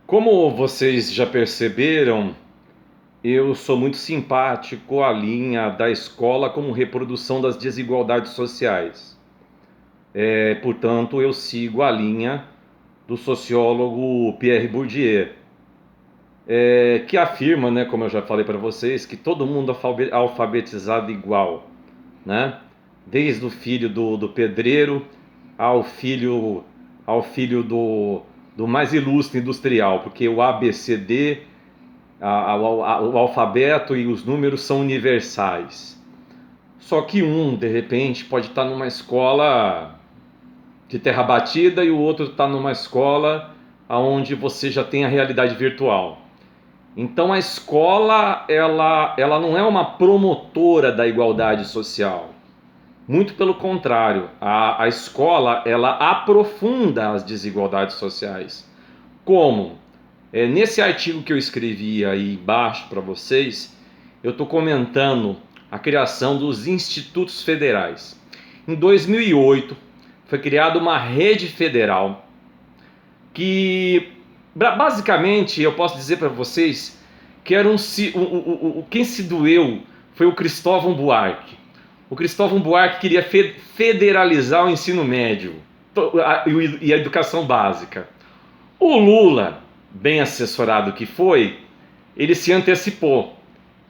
Como vocês já perceberam, eu sou muito simpático à linha da escola como reprodução das desigualdades sociais. Portanto, eu sigo a linha do sociólogo Pierre Bourdieu, que afirma, né, como eu já falei para vocês, que todo mundo é alfabetizado igual, né? Desde o filho do pedreiro ao filho do mais ilustre industrial, porque o ABCD, o alfabeto e os números são universais. Só que de repente, pode estar numa escola de terra batida e o outro está numa escola onde você já tem a realidade virtual. Então a escola, ela não é uma promotora da igualdade social. Muito pelo contrário, a escola, ela aprofunda as desigualdades sociais. Como? Nesse artigo que eu escrevi aí embaixo para vocês, eu estou comentando a criação dos institutos federais. Em 2008, foi criada uma rede federal que, basicamente, eu posso dizer para vocês que quem se doeu foi o Cristóvão Buarque. O Cristóvão Buarque queria federalizar o ensino médio e a educação básica. O Lula, bem assessorado que foi, ele se antecipou.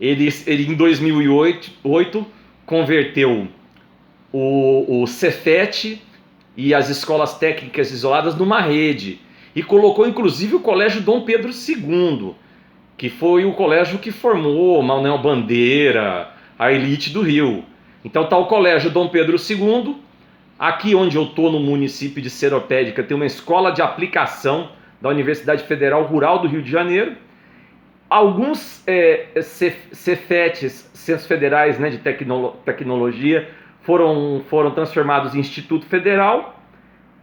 Ele em 2008 converteu o Cefet e as escolas técnicas isoladas numa rede e colocou inclusive o Colégio Dom Pedro II, que foi o colégio que formou Manuel Bandeira, a elite do Rio. Então está o Colégio Dom Pedro II. Aqui onde eu estou, no município de Seropédica, tem uma escola de aplicação da Universidade Federal Rural do Rio de Janeiro. Alguns Cefetes, Centros Federais, né, de tecnologia, foram transformados em Instituto Federal.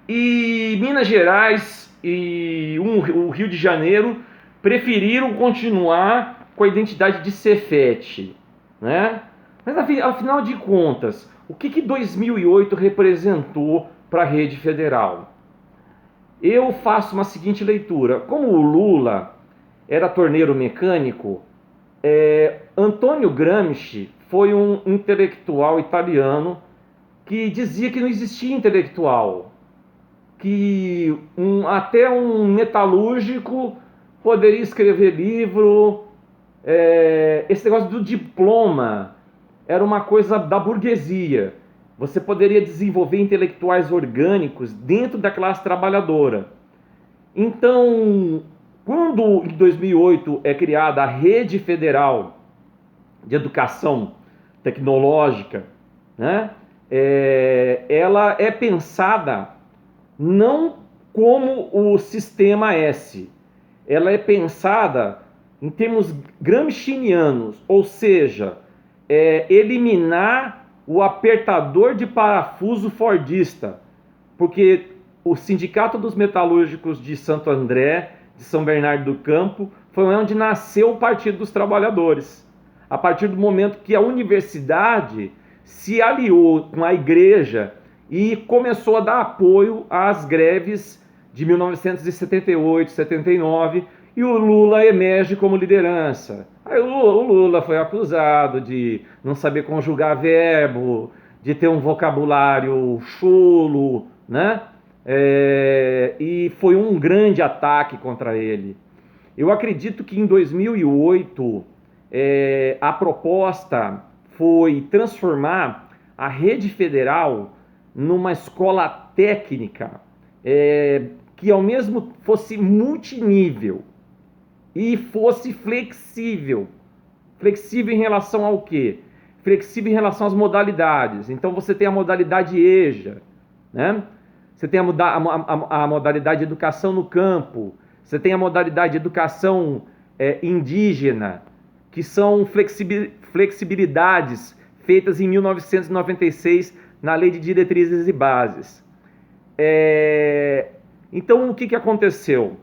E Minas Gerais e o Rio de Janeiro preferiram continuar com a identidade de Cefet, né? Mas afinal de contas, o que 2008 representou para a rede federal? Eu faço uma seguinte leitura. Como o Lula era torneiro mecânico, Antônio Gramsci foi um intelectual italiano que dizia que não existia intelectual, que até um metalúrgico poderia escrever livro. Esse negócio do diploma era uma coisa da burguesia. Você poderia desenvolver intelectuais orgânicos dentro da classe trabalhadora. Então, quando em 2008 é criada a Rede Federal de Educação Tecnológica, né, ela é pensada não como o Sistema S. Ela é pensada em termos gramscianos, ou seja, eliminar o apertador de parafuso fordista, porque o Sindicato dos Metalúrgicos de Santo André, de São Bernardo do Campo, foi onde nasceu o Partido dos Trabalhadores. A partir do momento que a universidade se aliou com a igreja e começou a dar apoio às greves de 1978, 79, e o Lula emerge como liderança. Aí o Lula foi acusado de não saber conjugar verbo, de ter um vocabulário chulo, né? E foi um grande ataque contra ele. Eu acredito que em 2008 a proposta foi transformar a rede federal numa escola técnica que ao mesmo fosse multinível e fosse flexível. Flexível em relação ao quê? Flexível em relação às modalidades. Então você tem a modalidade EJA, né? Você tem a modalidade educação no campo, você tem a modalidade educação indígena, que são flexibilidades feitas em 1996 na Lei de Diretrizes e Bases. Então o que aconteceu?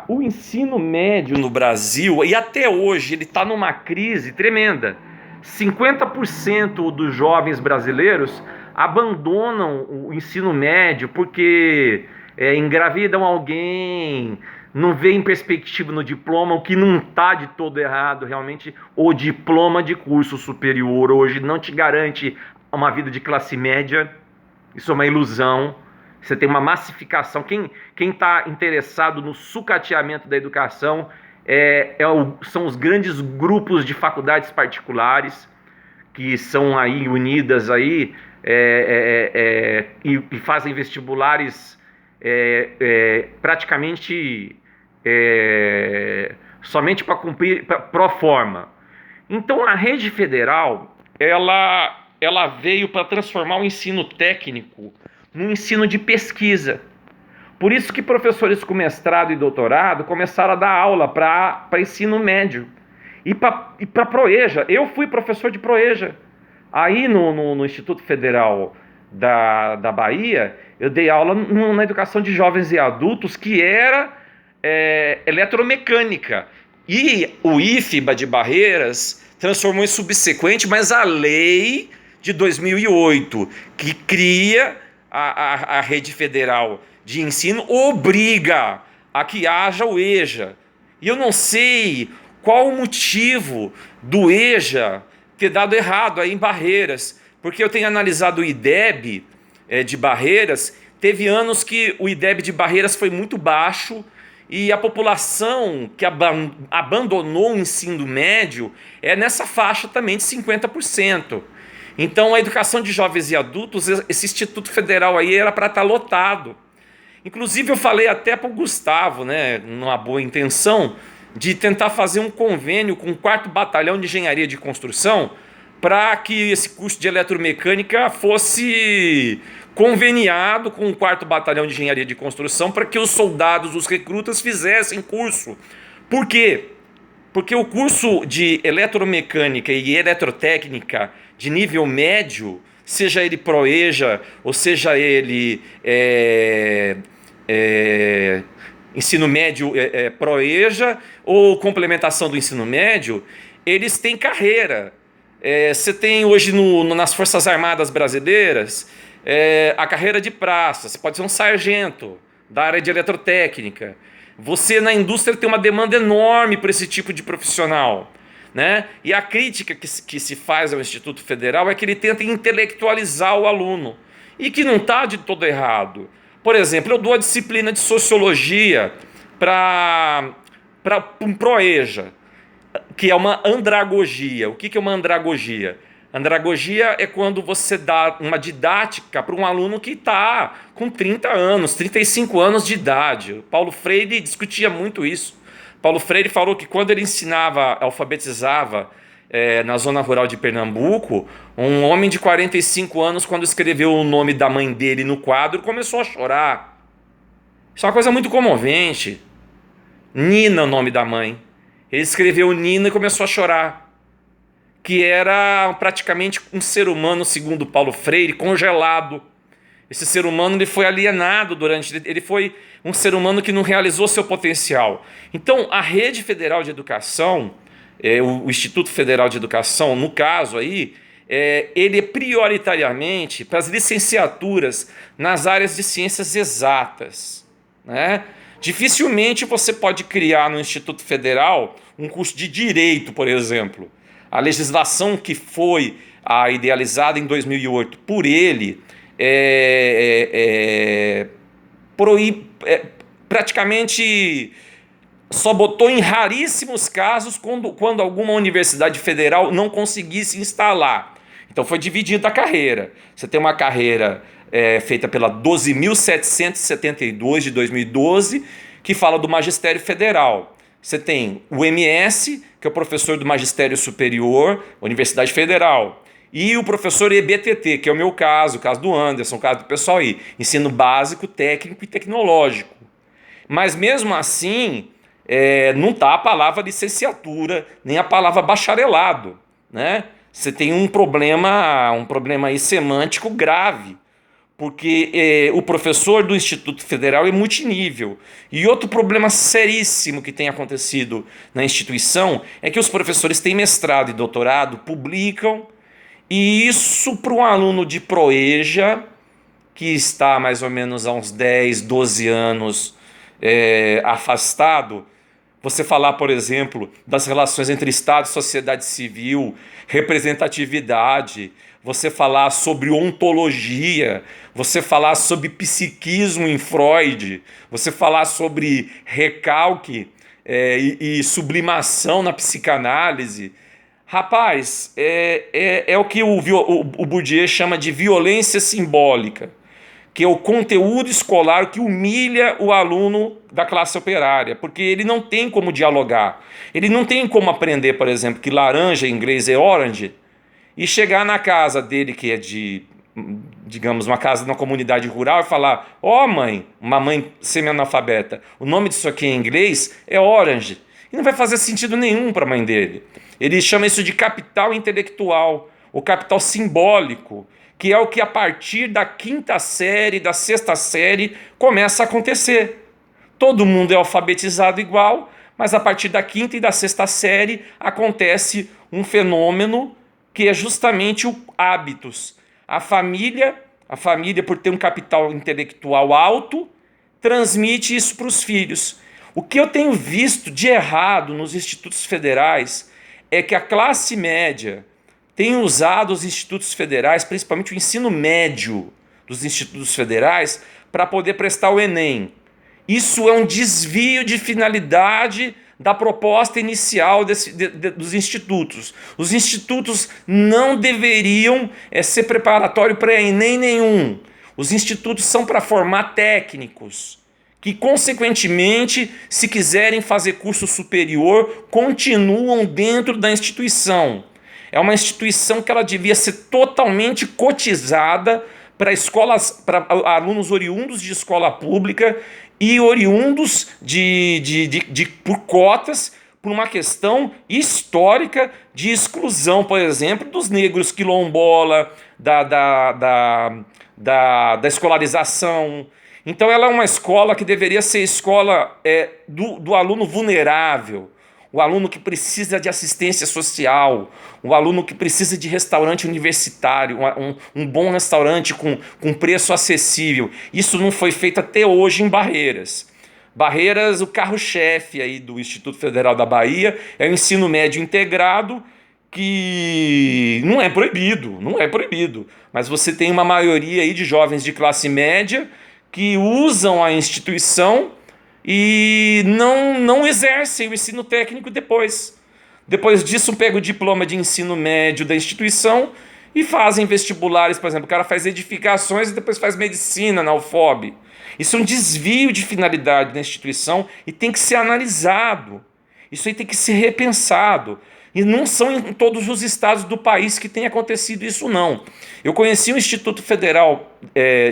O ensino médio no Brasil, e até hoje, ele está numa crise tremenda. 50% dos jovens brasileiros abandonam o ensino médio porque engravidam alguém, não veem perspectiva no diploma, o que não está de todo errado. Realmente, o diploma de curso superior hoje não te garante uma vida de classe média. Isso é uma ilusão. Você tem uma massificação. Quem está interessado no sucateamento da educação são os grandes grupos de faculdades particulares que são aí unidas aí e fazem vestibulares praticamente somente para cumprir pro forma. Então a rede federal ela veio para transformar o ensino técnico num ensino de pesquisa. Por isso que professores com mestrado e doutorado começaram a dar aula para ensino médio e para Proeja. Eu fui professor de Proeja. Aí no Instituto Federal da Bahia, eu dei aula na educação de jovens e adultos, que era eletromecânica. E o IFBA de Barreiras transformou em subsequente, mas a lei de 2008, que cria a rede federal de ensino, obriga a que haja o EJA. E eu não sei qual o motivo do EJA ter dado errado aí em Barreiras, porque eu tenho analisado o IDEB de Barreiras. Teve anos que o IDEB de Barreiras foi muito baixo e a população que abandonou o ensino médio é nessa faixa também de 50%. Então a educação de jovens e adultos, esse Instituto Federal aí era para estar lotado. Inclusive eu falei até para o Gustavo, né, numa boa intenção, de tentar fazer um convênio com o 4º Batalhão de Engenharia de Construção para que esse curso de eletromecânica fosse conveniado com o 4º Batalhão de Engenharia de Construção, para que os soldados, os recrutas, fizessem curso. Por quê? Porque o curso de eletromecânica e eletrotécnica de nível médio, seja ele Proeja ou seja ele ensino médio Proeja ou complementação do ensino médio, eles têm carreira. Você tem hoje nas Forças Armadas Brasileiras a carreira de praça. Você pode ser um sargento da área de eletrotécnica. Você na indústria tem uma demanda enorme para esse tipo de profissional, né? E a crítica que se faz ao Instituto Federal é que ele tenta intelectualizar o aluno, e que não está de todo errado. Por exemplo, eu dou a disciplina de Sociologia para um Proeja, que é uma andragogia. O que é uma andragogia? Andragogia é quando você dá uma didática para um aluno que está com 30 anos, 35 anos de idade. O Paulo Freire discutia muito isso. Paulo Freire falou que quando ele alfabetizava na zona rural de Pernambuco, um homem de 45 anos, quando escreveu o nome da mãe dele no quadro, começou a chorar. Isso é uma coisa muito comovente. Nina, o nome da mãe. Ele escreveu Nina e começou a chorar. Que era praticamente um ser humano, segundo Paulo Freire, congelado. Esse ser humano ele foi alienado ele foi um ser humano que não realizou seu potencial. Então, a Rede Federal de Educação, o Instituto Federal de Educação, no caso aí, ele é prioritariamente para as licenciaturas nas áreas de ciências exatas, né? Dificilmente você pode criar no Instituto Federal um curso de direito, por exemplo. A legislação que foi idealizada em 2008 por ele praticamente só botou em raríssimos casos quando alguma universidade federal não conseguisse instalar. Então foi dividida a carreira. Você tem uma carreira feita pela 12.772 de 2012, que fala do magistério federal. Você tem o MS, que é o professor do magistério superior, Universidade Federal, e o professor EBTT, que é o meu caso, o caso do Anderson, o caso do pessoal aí, ensino básico, técnico e tecnológico. Mas mesmo assim, não está a palavra licenciatura, nem a palavra bacharelado, né? Você tem um problema aí semântico grave, porque o professor do Instituto Federal é multinível. E outro problema seríssimo que tem acontecido na instituição é que os professores têm mestrado e doutorado, publicam, e isso para um aluno de Proeja, que está mais ou menos há uns 10, 12 anos afastado, você falar, por exemplo, das relações entre Estado e sociedade civil, representatividade, você falar sobre ontologia, você falar sobre psiquismo em Freud, você falar sobre recalque e sublimação na psicanálise. Rapaz, é o que o Bourdieu chama de violência simbólica, que é o conteúdo escolar que humilha o aluno da classe operária, porque ele não tem como dialogar, ele não tem como aprender, por exemplo, que laranja em inglês é orange, e chegar na casa dele, que é digamos, uma casa numa comunidade rural, e falar: ó, mãe, uma mãe semi-analfabeta, o nome disso aqui em inglês é orange. E não vai fazer sentido nenhum para a mãe dele. Ele chama isso de capital intelectual, o capital simbólico, que é o que a partir da quinta série, da sexta série, começa a acontecer. Todo mundo é alfabetizado igual, mas a partir da quinta e da sexta série acontece um fenômeno que é justamente o hábitos. A família, por ter um capital intelectual alto, transmite isso para os filhos. O que eu tenho visto de errado nos institutos federais é que a classe média tem usado os institutos federais, principalmente o ensino médio dos institutos federais, para poder prestar o Enem. Isso é um desvio de finalidade da proposta inicial dos institutos. Os institutos não deveriam ser preparatório para Enem nenhum. Os institutos são para formar técnicos, que, consequentemente, se quiserem fazer curso superior, continuam dentro da instituição. É uma instituição que ela devia ser totalmente cotizada para escolas, para alunos oriundos de escola pública e oriundos por cotas, por uma questão histórica de exclusão, por exemplo, dos negros quilombola, da escolarização. Então ela é uma escola que deveria ser escola do aluno vulnerável, o aluno que precisa de assistência social, o aluno que precisa de restaurante universitário, um bom restaurante com preço acessível. Isso não foi feito até hoje em Barreiras. Barreiras, o carro-chefe aí do Instituto Federal da Bahia, é o ensino médio integrado, que não é proibido, mas você tem uma maioria aí de jovens de classe média que usam a instituição e não exercem o ensino técnico depois. Depois disso, pega o diploma de ensino médio da instituição e fazem vestibulares, por exemplo, o cara faz edificações e depois faz medicina na UFOB. Isso é um desvio de finalidade da instituição e tem que ser analisado. Isso aí tem que ser repensado. E não são em todos os estados do país que tem acontecido isso, não. Eu conheci o Instituto Federal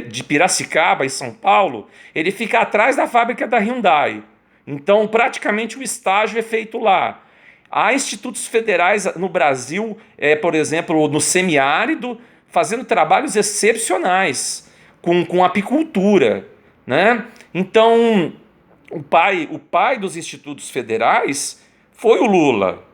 de Piracicaba, em São Paulo. Ele fica atrás da fábrica da Hyundai. Então, praticamente, o estágio é feito lá. Há institutos federais no Brasil, por exemplo, no semiárido, fazendo trabalhos excepcionais com apicultura, né? Então, o pai dos institutos federais foi o Lula.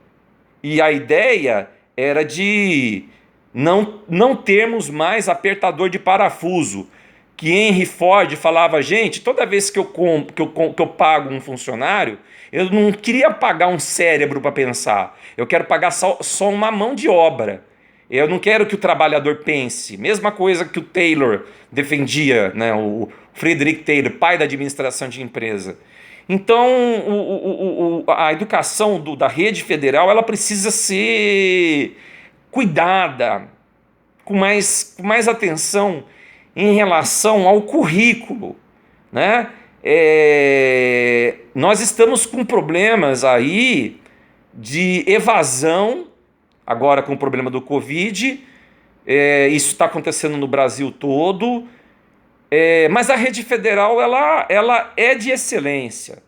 E a ideia era de não termos mais apertador de parafuso, que Henry Ford falava: gente, toda vez que eu pago um funcionário, eu não queria pagar um cérebro para pensar, eu quero pagar só uma mão de obra. Eu não quero que o trabalhador pense. Mesma coisa que o Taylor defendia, né? O Frederick Taylor, pai da administração de empresa. Então, a educação da rede federal, ela precisa ser cuidada, com mais atenção em relação ao currículo, né? Nós estamos com problemas aí de evasão, agora com o problema do Covid, isso está acontecendo no Brasil todo. Mas a rede federal ela é de excelência.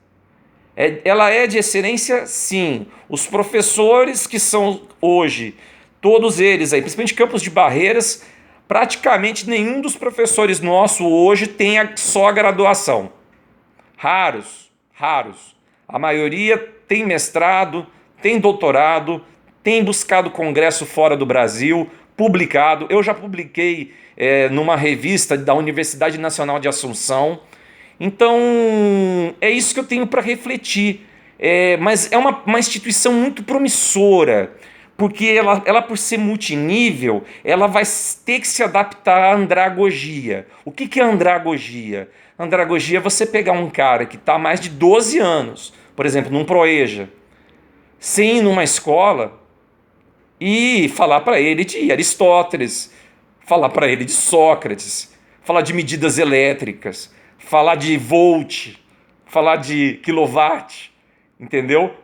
Ela é de excelência, sim. Os professores que são hoje, todos eles aí, principalmente Campos de Barreiras, praticamente nenhum dos professores nossos hoje tem só a graduação. Raros. A maioria tem mestrado, tem doutorado, tem buscado congresso fora do Brasil, publicado. Eu já publiquei numa revista da Universidade Nacional de Assunção. Então, é isso que eu tenho para refletir. Mas é uma instituição muito promissora, porque ela, por ser multinível, ela vai ter que se adaptar à andragogia. O que é andragogia? Andragogia é você pegar um cara que está há mais de 12 anos, por exemplo, num Proeja, sem ir numa escola e falar para ele de Aristóteles, falar para ele de Sócrates, falar de medidas elétricas, falar de volt, falar de quilowatt, entendeu?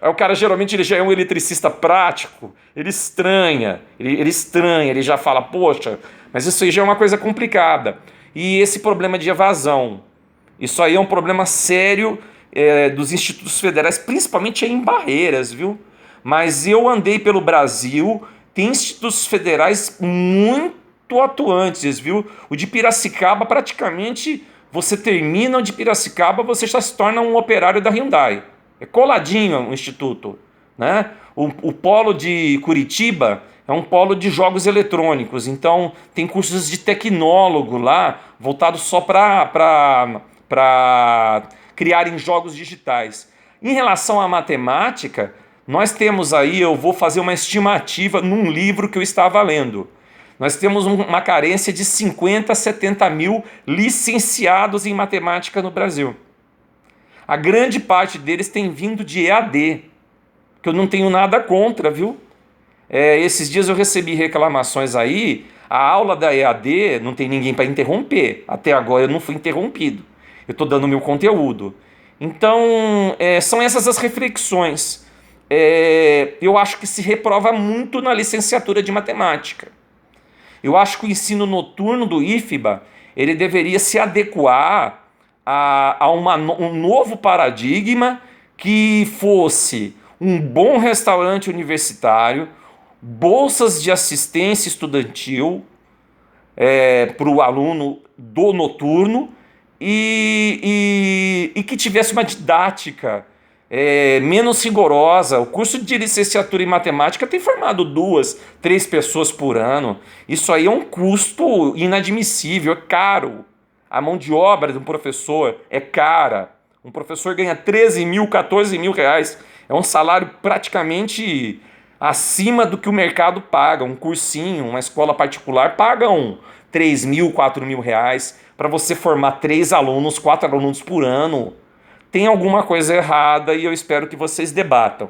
O cara geralmente ele já é um eletricista prático, ele estranha, ele já fala, poxa, mas isso aí já é uma coisa complicada. E esse problema de evasão, isso aí é um problema sério dos institutos federais, principalmente aí em Barreiras, viu? Mas eu andei pelo Brasil, tem institutos federais muito atuantes, viu? O de Piracicaba, praticamente, você termina o de Piracicaba, você já se torna um operário da Hyundai. É coladinho o instituto, né? O polo de Curitiba é um polo de jogos eletrônicos, então tem cursos de tecnólogo lá, voltados só para criarem jogos digitais. Em relação à matemática, nós temos aí, eu vou fazer uma estimativa num livro que eu estava lendo. Nós temos uma carência de 50 a 70 mil licenciados em matemática no Brasil. A grande parte deles tem vindo de EAD, que eu não tenho nada contra, viu? Esses dias eu recebi reclamações aí, a aula da EAD não tem ninguém para interromper. Até agora eu não fui interrompido. Eu estou dando meu conteúdo. Então, são essas as reflexões. Eu acho que se reprova muito na licenciatura de matemática. Eu acho que o ensino noturno do IFBA ele deveria se adequar a um novo paradigma que fosse um bom restaurante universitário, bolsas de assistência estudantil para o aluno do noturno e que tivesse uma didática menos rigorosa. O curso de licenciatura em matemática tem formado 2, 3 pessoas por ano. Isso aí é um custo inadmissível, é caro. A mão de obra de um professor é cara. Um professor ganha 13 mil, 14 mil reais. É um salário praticamente acima do que o mercado paga. Um cursinho, uma escola particular pagam 3 mil, 4 mil reais para você formar 3 alunos, 4 alunos por ano. Tem alguma coisa errada e eu espero que vocês debatam.